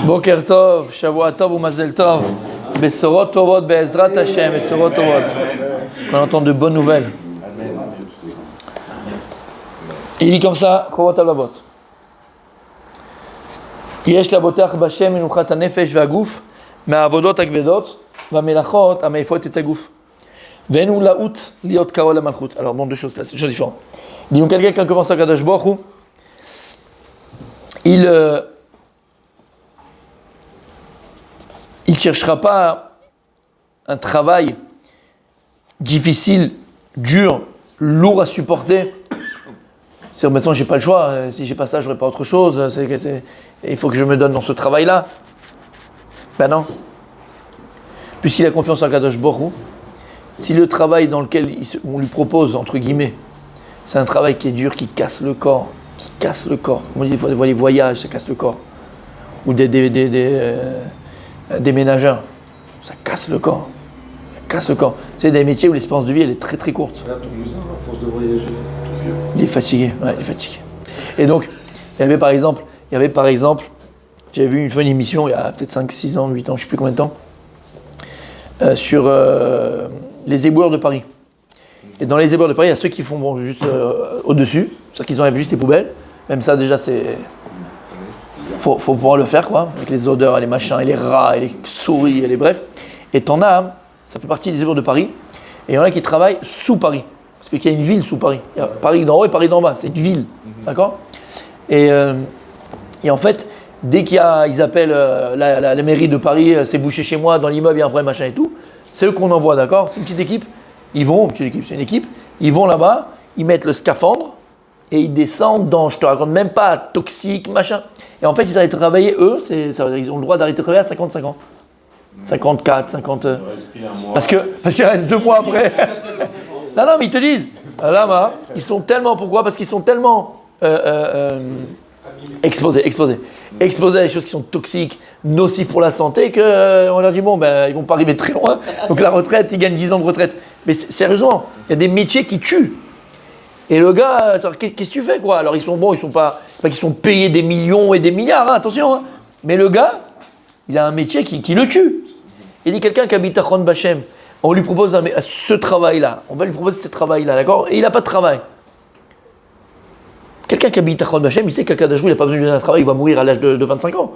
Boker Tov, Shavua Tov ou Mazel Tov, Besorot Tovot, Be'ezrat Hashem, Besorot Tovot. Qu'on entend de bonnes nouvelles. Il dit comme ça, Chovot Alavot. Yesh labotach b'Hashem menuchat hanefesh ve'aguf, me'avodot hakvedot, ve'melachot ha'meifot et haguf. Ve'enu la'ut liot karo lamalchut. Alors bon, deux choses là, c'est deux choses différentes. Il dit donc quelqu'un qui commence à Kadosh Baruch Hu, il cherchera pas un travail difficile, dur, lourd à supporter. C'est maintenant j'ai pas le choix. Si j'ai pas ça, j'aurai pas autre chose. Il faut que je me donne dans ce travail-là. Ben non. Puisqu'il a confiance en Kadosh Baruch Hu, si le travail dans lequel on lui propose entre guillemets, c'est un travail qui est dur, qui casse le corps, Comme on dit, des fois les voyages, ça casse le corps, ou des ménageurs, ça casse le corps. C'est des métiers où l'espérance de vie elle est très très courte. Il est fatigué, Et donc, il y avait par exemple, j'avais vu une émission il y a peut-être 5, 6 ans, 8 ans, je ne sais plus combien de temps, sur les éboueurs de Paris. Et dans les éboueurs de Paris, il y a ceux qui font juste au-dessus, c'est-à-dire qu'ils enlèvent juste les poubelles. Même ça, déjà, faut pouvoir le faire, quoi, avec les odeurs, les machins, et les rats, et les souris, et les bref. Et t'en as, ça fait partie des éboueurs de Paris, et il y en a qui travaillent sous Paris. Parce qu'il y a une ville sous Paris. Il y a Paris d'en haut et Paris d'en bas. C'est une ville. D'accord ? Et en fait, dès qu'ils appellent la mairie de Paris, c'est bouché chez moi, dans l'immeuble, il y a un problème, machin et tout, c'est eux qu'on envoie, d'accord ? C'est une petite équipe. Ils vont là-bas, ils mettent le scaphandre et ils descendent dans, je te raconte même pas, toxique, machin. Et en fait, ils arrêtent de travailler, eux, ils ont le droit d'arrêter de travailler à 55 ans. 54, 50. Parce qu'il reste 2 mois après. Non, mais ils te disent, là, ils sont tellement, pourquoi ? Parce qu'ils sont tellement exposés à des choses qui sont toxiques, nocives pour la santé, qu'on leur dit, ils vont pas arriver très loin, donc la retraite, ils gagnent 10 ans de retraite. Mais sérieusement, il y a des métiers qui tuent. Et le gars, qu'est-ce que tu fais, quoi ? Alors ils sont c'est pas qu'ils sont payés des millions et des milliards, attention, mais le gars, il a un métier qui le tue. Il dit quelqu'un qui habite à Chon Bachem, on lui propose ce travail-là, on va lui proposer ce travail-là, d'accord ? Et il n'a pas de travail. Quelqu'un qui habite à Chon Bachem, il sait qu'à Kadosh Baruch Hu, il n'a pas besoin de lui donner un travail, il va mourir à l'âge de 25 ans.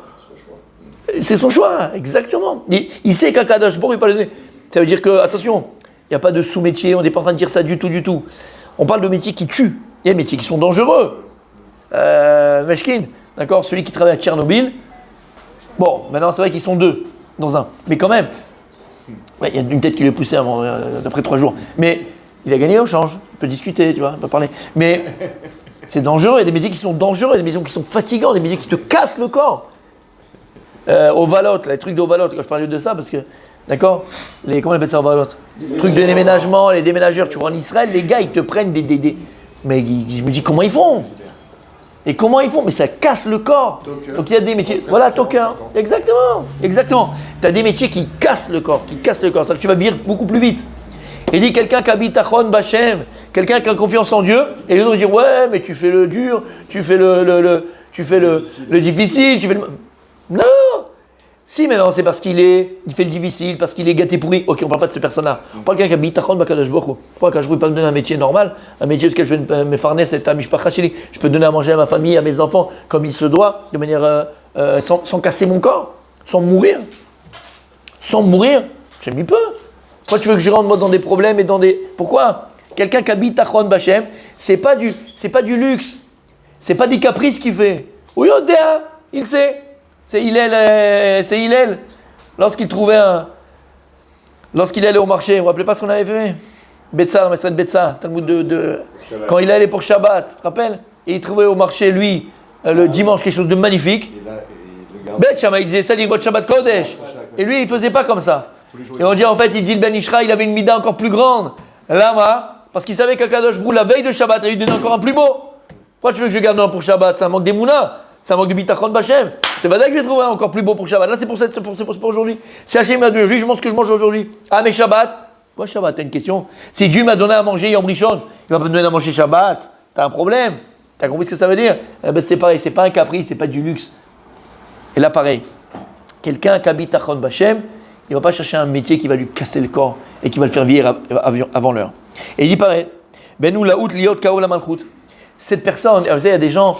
C'est son choix, exactement. Il sait qu'à Kadosh Baruch Hu, il ne va pas le donner. Ça veut dire que, attention, il n'y a pas de sous-métier, on n'est pas en train de dire ça du tout. On parle de métiers qui tuent. Il y a des métiers qui sont dangereux. Meshkin, d'accord ? Celui qui travaille à Tchernobyl, maintenant c'est vrai qu'ils sont 2 dans un, mais quand même, il y a une tête qui lui est poussée d'après 3 jours. Mais il a gagné au change, on peut discuter, tu vois, on peut parler. Mais c'est dangereux, il y a des métiers qui sont dangereux, il y a des métiers qui sont fatigants, des métiers qui te cassent le corps. Ovalote, les trucs d'Ovalote, quand je parlais de ça, parce que, d'accord, comment on appelle ça Ovalote ? Les trucs de déménagement, les déménageurs, tu vois, en Israël, les gars, ils te prennent des... Mais je me dis, comment ils font ? Et comment ils font ? Mais ça casse le corps. Toker. Donc il y a des métiers... Voilà, toker. Exactement. Tu as des métiers qui cassent le corps, Ça veut dire que tu vas vivre beaucoup plus vite. Il dit quelqu'un qui habite à Chon Bachem, quelqu'un qui a confiance en Dieu, et les autres disent, ouais, mais tu fais le dur, tu fais le difficile, tu fais le... Non ! Si, mais non, c'est parce qu'il fait le difficile, parce qu'il est gâté pourri. Ok, on ne parle pas de ces personnes-là. On parle de quelqu'un qui habite à Chon Bakadosh Baruch Hu. Pourquoi quand je ne peux pas me donner un métier normal, un métier sur lequel je vais me farner cette mishpacha sheli, je peux donner à manger à ma famille, à mes enfants, comme il se doit, de manière sans casser mon corps, sans mourir. Je m'y peux. Pourquoi tu veux que je rentre moi dans des problèmes et dans des... Pourquoi ? Quelqu'un qui habite à Chon Bachem, c'est pas du luxe, c'est pas des caprices qu'il fait. Oui, il sait. C'est Hillel. Lorsqu'il allait au marché, vous ne vous rappelez pas ce qu'on avait fait ? Betsa, la maîtresse de Betsa, Talmud de quand il allait pour Shabbat, tu te rappelles ? Et il trouvait au marché, lui, le dimanche, quelque chose de magnifique. Bet Shama, il disait ça, il dit Shabbat Kodesh. Et lui, il ne faisait pas comme ça. Et on dit en fait, il dit le Ben Ishra, il avait une mida encore plus grande. Lama, parce qu'il savait qu'à Kadosh Baruch Hu, la veille de Shabbat, il lui donnait encore un plus beau. Pourquoi tu veux que je garde un pour Shabbat ? Ça manque d'Emouna. Ça manque de bitachon Bachem. C'est vrai que je vais trouver un encore plus beau pour Shabbat. Là, c'est pour aujourd'hui. Si Hachem m'a donné aujourd'hui, je mange ce que je mange aujourd'hui. Ah, mais Shabbat, Quoi Shabbat? T'as une question? Si Dieu m'a donné à manger Yom Rishon, il va pas me donner à manger Shabbat. T'as un problème? T'as compris ce que ça veut dire? Eh ben c'est pareil, c'est pas un caprice, c'est pas du luxe. Et là pareil, Quelqu'un qui habite à Chon Bachem, il ne va pas chercher un métier qui va lui casser le corps et qui va le faire vieillir avant l'heure. Et il dit pareil, Benou laout liot kao la malchut. Cette personne, vous savez, il y a des gens,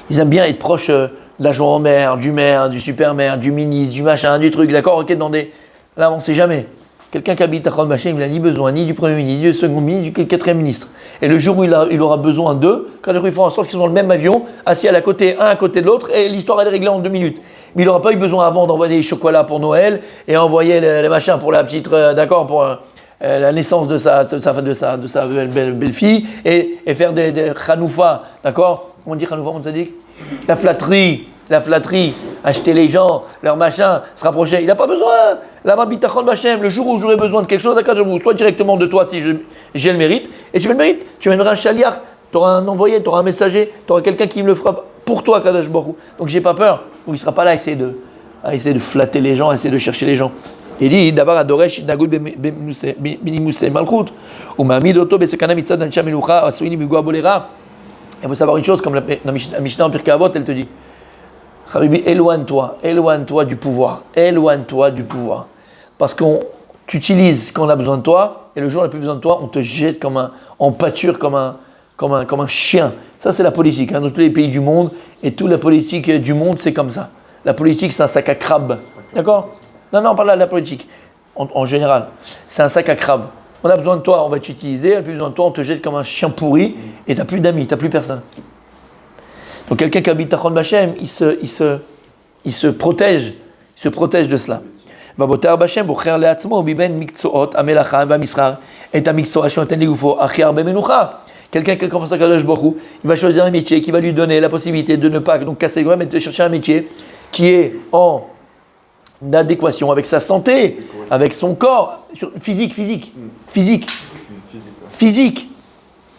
ils aiment bien être proches de la maire, du super-maire, du ministre, du machin, du truc, d'accord, ok, demandez. Là, on ne sait jamais. Quelqu'un qui habite à Chon Bachem, il n'a ni besoin ni du premier ministre, ni du second ministre, ni du quatrième ministre. Et le jour où il aura besoin d'eux, quand ils font en sorte qu'ils sont dans le même avion, assis un à côté de l'autre, et l'histoire elle est réglée en 2 minutes. Mais il n'aura pas eu besoin avant d'envoyer des chocolats pour Noël et envoyer les machins pour la petite, d'accord, pour la naissance de sa belle-fille et faire des chanoufas, d'accord. Comment on dit chanoufas, mon sadique? La flatterie, acheter les gens, leur machin, se rapprocher. Il n'a pas besoin. La Bitachon Bachem, le jour où j'aurai besoin de quelque chose, soit directement de toi si j'ai le mérite. Et si j'ai le mérite, tu amèneras un chaliar, tu auras un envoyé, tu auras un messager, tu auras quelqu'un qui me le fera pour toi, Kadosh Baruch Hu. Donc j'ai pas peur. Donc il ne sera pas là à essayer de flatter les gens, à essayer de chercher les gens. Il dit d'abord adoresh nagul benimuse malchut ou mamid oto besekana mitzad ansha melucha asuini bigua bolera. Il faut savoir une chose, comme la Mishnah en Pirkei Avot, elle te dit, Chabibi, éloigne-toi du pouvoir, parce qu'on t'utilise quand on a besoin de toi, et le jour où on n'a plus besoin de toi, on te jette en pâture comme un chien. Ça, c'est la politique, dans tous les pays du monde, et toute la politique du monde, c'est comme ça. La politique, c'est un sac à crabe, d'accord? Non, on parle là de la politique, en général. C'est un sac à crabe. On a besoin de toi, on va t'utiliser, on n'a plus besoin de toi, on te jette comme un chien pourri, et tu n'as plus d'amis, tu n'as plus personne. Donc quelqu'un qui habite à Chon Bachem, il se protège de cela. Vaboter Bachem bocher leatzmo biben mikzoot amelacha vamisrar et amikzoa shoten ligufo achi arbe menucha. Quelqu'un qui a confiance à Kadosh Baruch Hu, il va choisir un métier qui va lui donner la possibilité de ne pas donc casser le doigt, mais de chercher un métier qui est en adéquation avec sa santé, avec son corps, physique, qui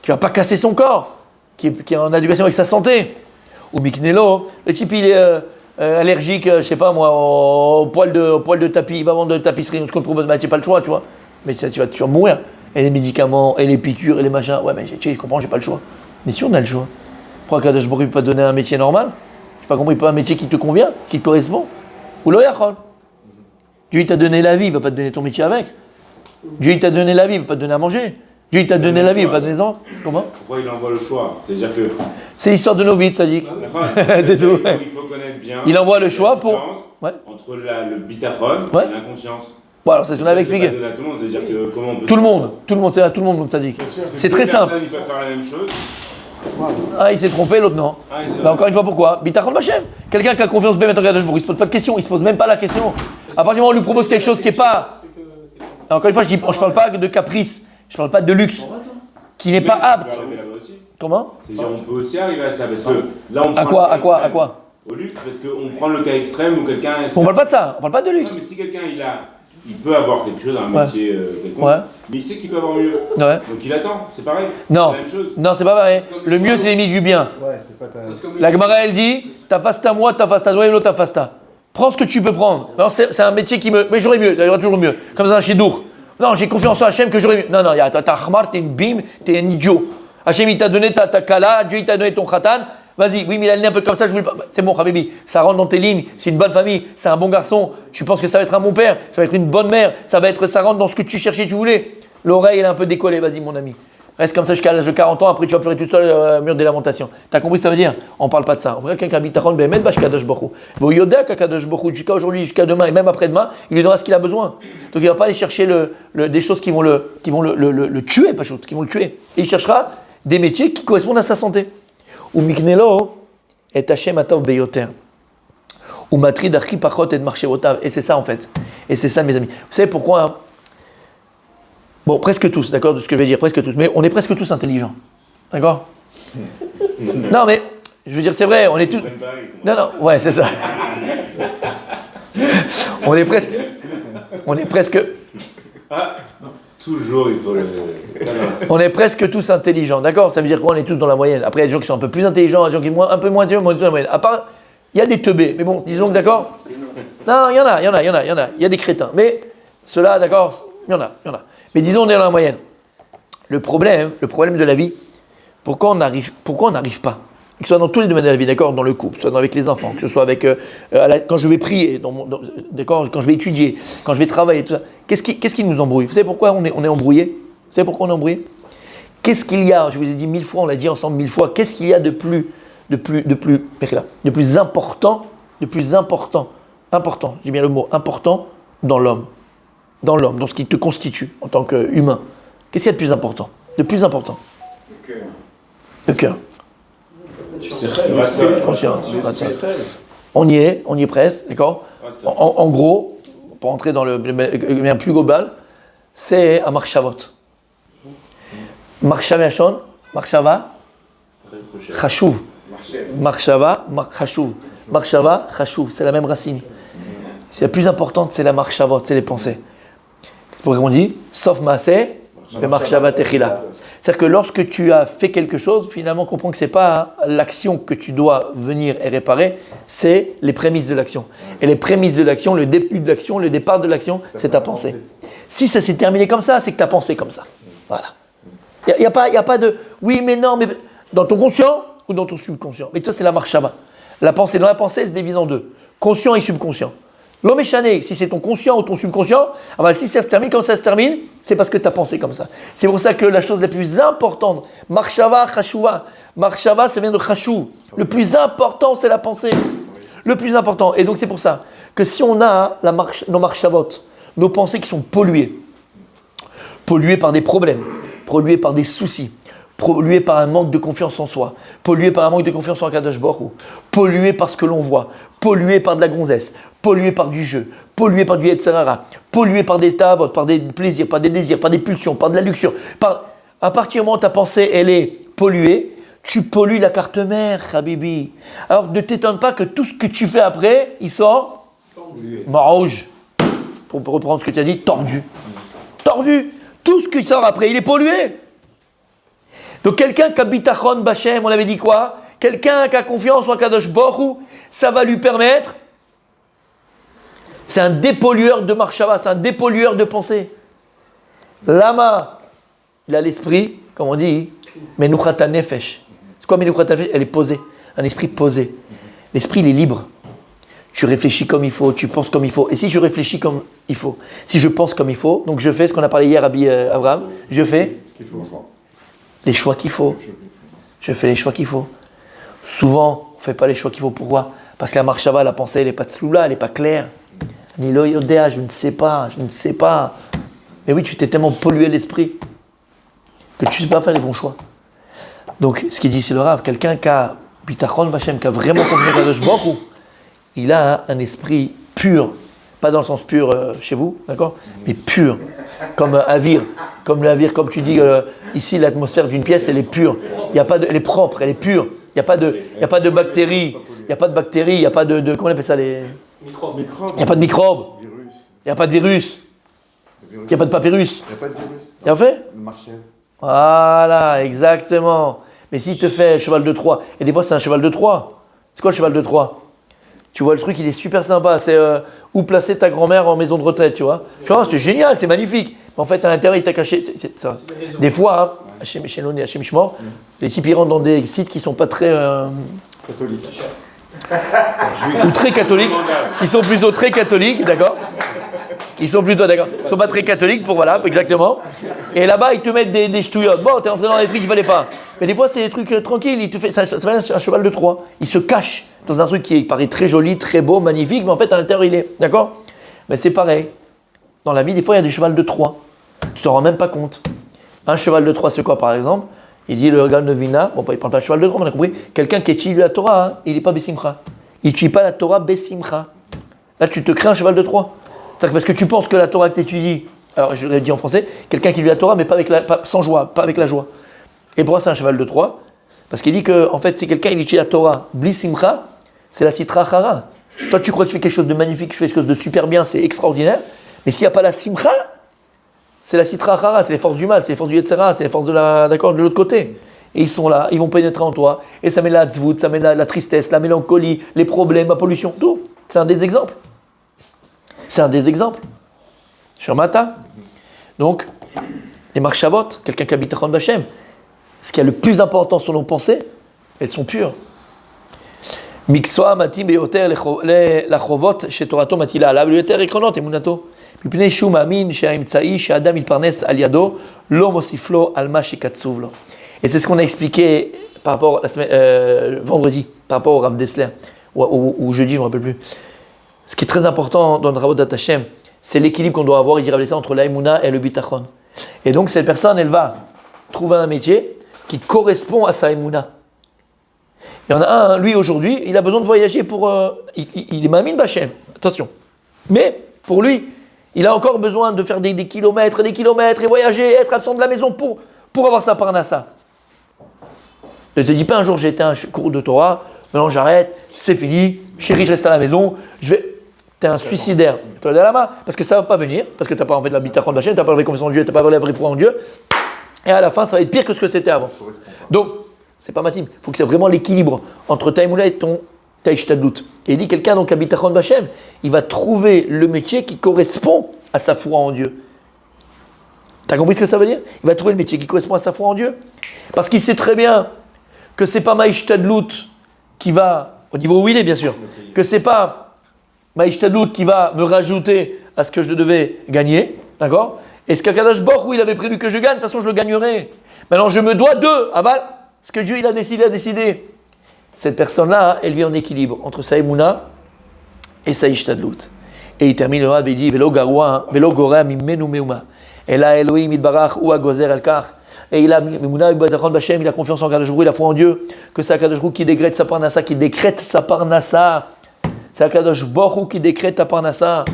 va pas casser son corps, qui est en adéquation avec sa santé. Ou Miknelo, le type il est allergique, je sais pas moi, au poil de tapis, il va vendre de tapisserie, donc tu n'as pas le choix, tu vois. Mais tu vas mourir. Et les médicaments, et les piqûres, et les machins. Ouais, mais tu comprends, j'ai pas le choix. Mais si on a le choix, pourquoi Kadosh Baruch Hu peut pas donner un métier normal? Je n'ai pas compris, pas un métier qui te convient, qui te correspond. Ou lo yachol. Dieu il t'a donné la vie, il va pas te donner ton métier avec. Dieu il t'a donné la vie, il va pas te donner à manger. Dieu il t'a donné la vie, il va pas te donner les enfants. Comment? Pourquoi il envoie le choix? C'est-à-dire que... C'est l'histoire de nos vies, ça dit. C'est tout. Il faut connaître bien. Il envoie le choix pour... Entre le bitachon et l'inconscience. Bon, alors c'est ce qu'on avait expliqué. C'est pas donné à tout le monde, c'est-à-dire que comment on peut... Tout le monde, c'est là, tout le monde, ça dit. C'est très simple. Il peut faire la même chose. Ah, il s'est trompé, l'autre non. Mais encore une fois, pourquoi? Bitachon Bachem. Quelqu'un qui a confiance bien, il ne se pose pas de question, il ne se pose même pas la question. À partir du moment où on lui propose quelque chose qui n'est pas... Encore une fois, je ne parle pas de caprice, je ne parle pas de luxe, qui n'est pas apte. Comment? C'est-à-dire on peut aussi arriver à ça, parce que là on prend... À quoi? Au luxe, parce qu'on prend le cas extrême où quelqu'un... On ne parle pas de ça, on ne parle pas de luxe. Non, mais si quelqu'un il peut avoir quelque chose, un métier quelconque, mais il sait qu'il peut avoir mieux. Ouais. Donc il attend, c'est pareil. Non, c'est la même chose. Non, c'est pas pareil. Le mieux, c'est l'ennemi du bien. Ouais, c'est pas la Gemara, elle dit ta fasta moi, ta fasta toi et l'autre ta fasta. Prends ce que tu peux prendre. Non, c'est un métier qui me. Mais j'aurais mieux, il y aura toujours mieux. Comme ça, chez Dour. Non, j'ai confiance en Hachem que j'aurais mieux. Non, t'as Khmar, t'es une bim, t'es un idiot. Hachem, il t'a donné ta kala, Dieu, il t'a donné ton khatan. Vas-y, oui, mais il a le nez un peu comme ça, je voulais pas. C'est bon, Habibi, ça rentre dans tes lignes, c'est une bonne famille, c'est un bon garçon. Tu penses que ça va être un bon père, ça va être une bonne mère, ça rentre dans ce que tu cherchais, tu voulais. L'oreille, elle est un peu décollée, vas-y, mon ami. Reste comme ça jusqu'à l'âge de 40 ans, après tu vas pleurer tout seul mur des lamentations. T'as compris ce que ça veut dire? On parle pas de ça. On voit quelqu'un qui habite à Chon Behemet, Kadosh Baruch Hu. Yoda Kadosh Baruch Hu, jusqu'à aujourd'hui, jusqu'à demain et même après-demain, il lui donnera ce qu'il a besoin. Donc il va pas aller chercher des choses qui vont le tuer, pas qui vont le tuer. Et il cherchera des métiers qui correspondent à sa santé. Ou Miknelo et Hashem Atov Beyoter. Ou Matrid Achi Pachot et Marchevotav. Et c'est ça en fait. Et c'est ça mes amis. Vous savez pourquoi? Bon, presque tous, d'accord, de ce que je vais dire, presque tous. Mais on est presque tous intelligents. D'accord? Non, mais, je veux dire, c'est vrai, on est tous... Non, ouais, c'est ça. On est presque... Toujours, il faut le... On est presque tous intelligents, d'accord? Ça veut dire quoi? On est tous dans la moyenne. Après, il y a des gens qui sont un peu plus intelligents, des gens qui sont un peu moins intelligents, mais on est tous dans la moyenne. À part, il y a des teubés, mais bon, disons que d'accord? Non, il y en a. Il y a des crétins. Mais ceux-là, d'accord, il y en a. Mais disons, on est dans la moyenne. Le problème de la vie, pourquoi on n'arrive pas? que ce soit dans tous les domaines de la vie, d'accord, dans le couple, que ce soit avec les enfants, que ce soit avec quand je vais prier, d'accord, quand je vais étudier, quand je vais travailler, tout ça. Qu'est-ce qui nous embrouille? Vous savez pourquoi on est embrouillé? Vous savez pourquoi on est embrouillé? Qu'est-ce qu'il y a? Je vous ai dit 1000 fois, on l'a dit ensemble 1000 fois. Qu'est-ce qu'il y a de plus important, j'ai bien le mot important dans l'homme, dans ce qui te constitue en tant qu'humain? Qu'est-ce qu'il y a de plus important? Le cœur. On y est presque, d'accord? En gros, pour entrer dans le plus global, c'est un marchavot. Marchava, chashuv. Marchava, chashuv, c'est la même racine. C'est la plus importante, c'est la marchavot, c'est les pensées. C'est pour ça qu'on dit, sauf maaseh, le marchava techila. C'est-à-dire que lorsque tu as fait quelque chose, finalement, comprends que ce n'est pas l'action que tu dois venir et réparer, c'est les prémices de l'action. Et les prémices de l'action, le début de l'action, le départ de l'action, c'est ta pensée. Si ça s'est terminé comme ça, c'est que tu as pensé comme ça. Voilà. Il n'y a pas de oui, mais non, mais dans ton conscient ou dans ton subconscient. Mais toi, c'est la marchava. La pensée, dans la pensée, elle se divise en deux, conscient et subconscient. L'homme est chané, si c'est ton conscient ou ton subconscient, si ça se termine comme ça se termine, c'est parce que tu as pensé comme ça. C'est pour ça que la chose la plus importante, marchava, chashuva. Marchava, ça vient de chashuv. Le plus important, c'est la pensée. Le plus important. Et donc, c'est pour ça que si on a nos marchavot, nos pensées qui sont polluées par des problèmes, polluées par des soucis, pollué par un manque de confiance en soi, pollué par un manque de confiance en Kadosh Baruch Hu, pollué par ce que l'on voit, pollué par de la gonzesse, pollué par du jeu, pollué par du Yetzer Hara, pollué par des ta'avot, par des plaisirs, par des désirs, par des pulsions, par de la luxure. À partir du moment où ta pensée elle est polluée, tu pollues la carte mère, Habibi. Alors ne t'étonne pas que tout ce que tu fais après, il sort rouge. Pour reprendre ce que tu as dit, tordu. Tordu. Tout ce qui sort après, il est pollué. Donc quelqu'un qui a bitachon b'Hashem, on avait dit quoi? Quelqu'un qui a confiance en Kadosh Baruch Hu, ça va lui permettre. C'est un dépollueur de marchava, c'est un dépollueur de pensée. Lama, il a l'esprit, comme on dit, menuchata nefesh. C'est quoi menuchata nefesh? Elle est posée, un esprit posé. L'esprit, il est libre. Tu réfléchis comme il faut, tu penses comme il faut. Et si je réfléchis comme il faut, si je pense comme il faut, donc je fais ce qu'on a parlé hier à Abraham, je fais les choix qu'il faut. Je fais les choix qu'il faut. Souvent, on ne fait pas les choix qu'il faut. Pourquoi? Parce que la marchava, la pensée, elle n'est pas tsloula, elle n'est pas claire. Ni lo yodea, je ne sais pas. Mais oui, tu t'es tellement pollué l'esprit que tu ne sais pas faire les bons choix. Donc, ce qu'il dit, c'est le Rav, quelqu'un qui a bitachon b'Hashem, qui a vraiment confiance en Kadosh Baruch Hu, il a un esprit pur, pas dans le sens pur chez vous, d'accord, mais pur, comme avir, comme tu dis, ici l'atmosphère d'une pièce, elle est pure, elle est propre, elle est pure, il n'y a pas de bactéries, il n'y a pas de, comment on appelle ça, il n'y a pas de microbes, il n'y a pas de virus, il n'y a pas de papyrus. Il n'y a pas de virus. Il y a fait? Le marché. Voilà, exactement. Mais s'il te fait cheval de Troie, et des fois c'est un cheval de Troie, c'est quoi le cheval de Troie? Tu vois, le truc, il est super sympa. C'est où placer ta grand-mère en maison de retraite, tu vois. Tu vois, c'est génial, c'est magnifique. Mais en fait, à l'intérieur, il t'a caché. Ça. Des fois, chez Mishmor, les types, ils rentrent dans des sites qui ne sont pas très... Catholique. ou très catholiques. Ils sont plutôt très catholiques, d'accord. Ils sont pas très catholiques, pour voilà, exactement. Et là-bas, ils te mettent des ch'touillottes. Bon, t'es entré dans des trucs qu'il ne fallait pas. Mais des fois, c'est des trucs tranquilles. Ça s'appelle un cheval de Troie. Il se cache dans un truc qui paraît très joli, très beau, magnifique, mais en fait, à l'intérieur, il est. D'accord? Mais c'est pareil. Dans la vie, des fois, il y a des chevals de Troie. Tu t'en rends même pas compte. Un cheval de Troie, c'est quoi, par exemple? Il dit le gars de Vina, bon, il ne parle pas de cheval de Troie, mais on a compris. Quelqu'un qui étudie la Torah, hein, il n'est pas Bessimcha. Il n'étudie pas la Torah Bessimcha. Là, tu te crées un cheval de Troie. Parce que tu penses que la Torah que tu étudies, alors je l'ai dit en français, quelqu'un qui lit la Torah, mais pas sans joie, pas avec la joie. Et pourquoi c'est un cheval de Troie? Parce qu'il dit que, en fait, si quelqu'un il étudie la Torah Blissimcha, c'est la Sitra Chara. Toi, tu crois que tu fais quelque chose de magnifique, tu fais quelque chose de super bien, c'est extraordinaire. Mais s'il n'y a pas la Simcha, c'est la Sitra Chara, c'est les forces du mal, c'est les forces du Yetzer Hara, c'est les forces de l'autre côté. Et ils sont là, ils vont pénétrer en toi. Et ça met la tzvout, ça met la tristesse, la mélancolie, les problèmes, la pollution, tout. C'est un des exemples. Shermata. Donc, les marchavot, quelqu'un qui habite à Chon Bachem, ce qui a le plus important sur nos pensées, elles sont pures. מקצוע מתאים ביותר לחובות שתורתו מטילה עליו, ליותר עקרונות אמונתו. מפני שהוא מאמין שהאמצעי שהאדם מתפרנס על ידו, לא מוסיף לו על מה שקצוב לו. Et c'est ce qu'on a expliqué par rapport la semaine, vendredi, par rapport au Rav Dessler, ou jeudi, je ne me rappelle plus. Ce qui est très important dans le Ravot d'Atachem, c'est l'équilibre qu'on doit avoir, il dit Rav Dessler, entre l'aïmouna et le bitachon. Et donc cette personne, elle va trouver un métier qui correspond à sa aïmouna. Il y en a un, lui aujourd'hui, il a besoin de voyager pour... il est mamine bachem, attention. Mais pour lui, il a encore besoin de faire des kilomètres et voyager, être absent de la maison pour avoir sa parnassa. Ne te dis pas un jour j'ai été à un cours de Torah, maintenant j'arrête, c'est fini, chérie je reste à la maison, t'es un suicidaire. Tu as la main, parce que ça ne va pas venir, parce que tu n'as pas envie de la bitachon bachem, tu n'as pas la vraie confiance en Dieu, tu n'as pas la vraie foi en Dieu, et à la fin ça va être pire que ce que c'était avant. Donc, c'est pas matim. Il faut que c'est vraiment l'équilibre entre ta émouna et ton taïshtadlout. Et il dit quelqu'un donc à bitachon bachem, il va trouver le métier qui correspond à sa foi en Dieu. T'as compris ce que ça veut dire? Il va trouver le métier qui correspond à sa foi en Dieu. Parce qu'il sait très bien que c'est pas maïshtadlout qui va, au niveau où il est bien sûr, que c'est pas maïshtadlout qui va me rajouter à ce que je devais gagner, d'accord? Et ce qu'Akadosh Baruch Hu il avait prévu que je gagne, de toute façon je le gagnerai. Maintenant je me dois aval. Ce que Dieu il a décidé. Cette personne-là, elle vit en équilibre entre sa émouna et sa ishtadlout. Et il termine le rab et il dit Velo gorea mimenu meuma. Et là, Elohim itbarach ou agozer al-kar. Et il a émouna et bitachon bachem, il a confiance en Kadosh Baruch Hu, il a foi en Dieu, que c'est Kadosh Baruch Hu qui décrète sa parnassa, C'est Kadosh Baruch Hu qui décrète ta parnassa.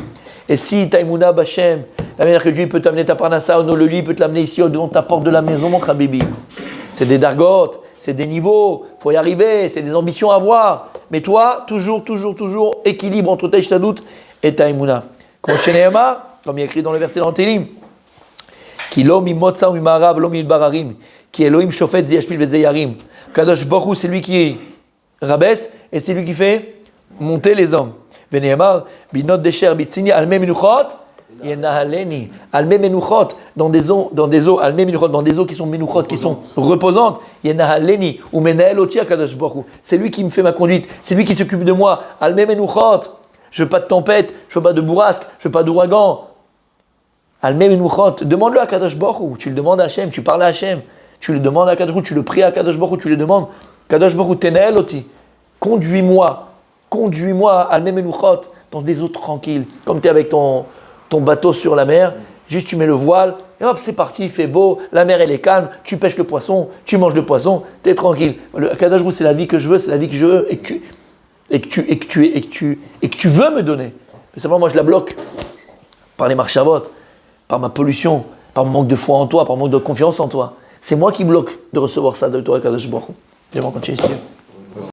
Et si ta émouna bachem, la manière que Dieu peut t'amener ta parnassa, au le lit, il peut te l'amener ici devant ta porte de la maison, mon chabibi. C'est des dargotes, c'est des niveaux, il faut y arriver, c'est des ambitions à avoir. Mais toi, toujours, équilibre entre ta ishtadlout et ta émouna. Comme il est écrit dans le verset dans Télim, qui l'homme imotza ou imarav, l'homme ilbararim, qui Elohim shofet zeyashpil vezeyarim. Kadosh Baruch Hu, c'est lui qui rabaisse et c'est lui qui fait monter les hommes. Veneemar, binot desher bitzini alme menuchot. Yenahaleni, alme menuchot, dans des eaux, alme menuchot, dans des eaux qui sont menuchot, qui sont reposantes. Yenahaleni, ou menael oti akadosh baruch hu. C'est lui qui me fait ma conduite, c'est lui qui s'occupe de moi. Alme menuchot, je veux pas de tempête, je veux pas de bourrasque, je veux pas d'ouragan. Alme menuchot, demande-le à Kadosh Baruch Hu. Tu le demandes à Hachem, tu parles à Hachem, tu le demandes à Kadosh Baruch Hu, tu le pries à Kadosh Baruch Hu, tu le demandes. Kadosh Baruch Hu, tenael oti, conduis-moi, alme menuchot, dans des eaux tranquilles, comme tu es avec ton bateau sur la mer, juste tu mets le voile, et hop, c'est parti, il fait beau, la mer elle est calme, tu pêches le poisson, tu manges le poisson, tu es tranquille. Le Kadosh Baruch Hu, c'est la vie que je veux, c'est la vie que je veux, et que tu veux me donner. Mais simplement, moi je la bloque par les marchavot, par ma pollution, par mon manque de foi en toi, par mon manque de confiance en toi. C'est moi qui bloque de recevoir ça de toi, Kadosh Baruch Hu. Je vais continuer ici.